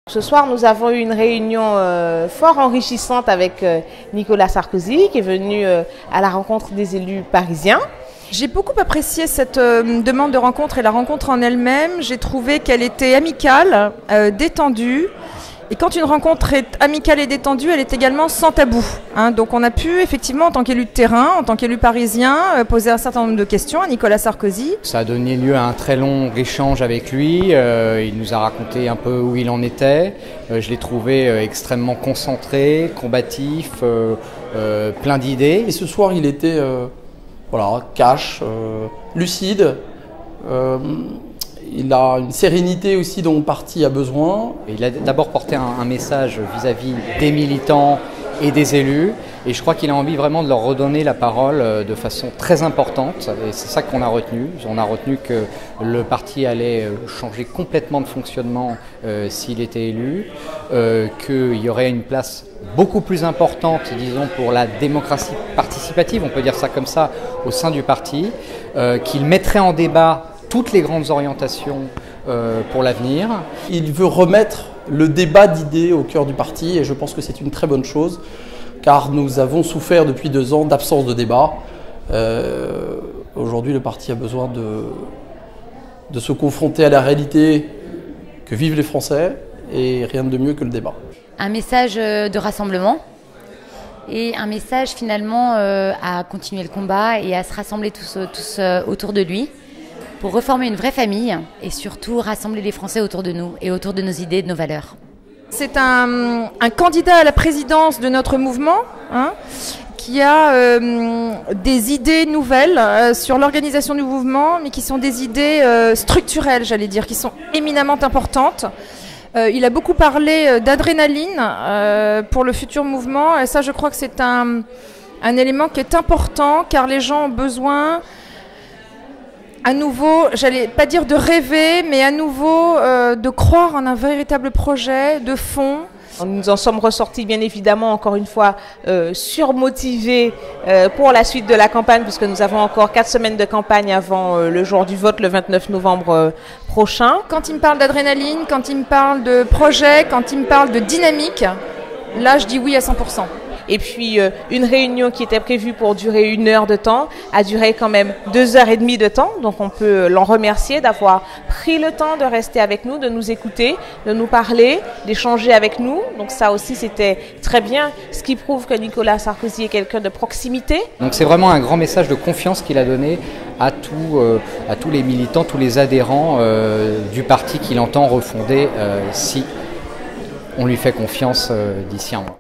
Ce soir, nous avons eu une réunion fort enrichissante avec Nicolas Sarkozy, qui est venu à la rencontre des élus parisiens. J'ai beaucoup apprécié cette demande de rencontre et la rencontre en elle-même. J'ai trouvé qu'elle était amicale, détendue. Et quand une rencontre est amicale et détendue, elle est également sans tabou. Donc on a pu effectivement, en tant qu'élu de terrain, en tant qu'élu parisien, poser un certain nombre de questions à Nicolas Sarkozy. Ça a donné lieu à un très long échange avec lui. Il nous a raconté un peu où il en était. Je l'ai trouvé extrêmement concentré, combatif, plein d'idées. Et ce soir, il était cash, lucide. Il a une sérénité aussi dont le parti a besoin. Il a d'abord porté un message vis-à-vis des militants et des élus. Et je crois qu'il a envie vraiment de leur redonner la parole de façon très importante. Et c'est ça qu'on a retenu. On a retenu que le parti allait changer complètement de fonctionnement s'il était élu. Qu'il y aurait une place beaucoup plus importante, disons, pour la démocratie participative, on peut dire ça comme ça, au sein du parti. Qu'il mettrait en débat toutes les grandes orientations pour l'avenir. Il veut remettre le débat d'idées au cœur du parti et je pense que c'est une très bonne chose car nous avons souffert depuis 2 ans d'absence de débat. Aujourd'hui, le parti a besoin de se confronter à la réalité que vivent les Français et rien de mieux que le débat. Un message de rassemblement et un message finalement à continuer le combat et à se rassembler tous autour de lui, pour reformer une vraie famille et surtout rassembler les Français autour de nous et autour de nos idées et de nos valeurs. C'est un candidat à la présidence de notre mouvement qui a des idées nouvelles sur l'organisation du mouvement, mais qui sont des idées structurelles, j'allais dire, qui sont éminemment importantes. Il a beaucoup parlé d'adrénaline pour le futur mouvement et ça, je crois que c'est un élément qui est important car les gens ont besoin à nouveau, j'allais pas dire de rêver, mais à nouveau de croire en un véritable projet de fond. Nous en sommes ressortis bien évidemment encore une fois surmotivés pour la suite de la campagne puisque nous avons encore 4 semaines de campagne avant le jour du vote le 29 novembre prochain. Quand il me parle d'adrénaline, quand il me parle de projet, quand il me parle de dynamique, là je dis oui à 100%. Et puis une réunion qui était prévue pour durer 1 heure de temps a duré quand même 2h30 de temps. Donc on peut l'en remercier d'avoir pris le temps de rester avec nous, de nous écouter, de nous parler, d'échanger avec nous. Donc ça aussi c'était très bien, ce qui prouve que Nicolas Sarkozy est quelqu'un de proximité. Donc c'est vraiment un grand message de confiance qu'il a donné à tous les militants, tous les adhérents du parti qu'il entend refonder si on lui fait confiance d'ici un mois.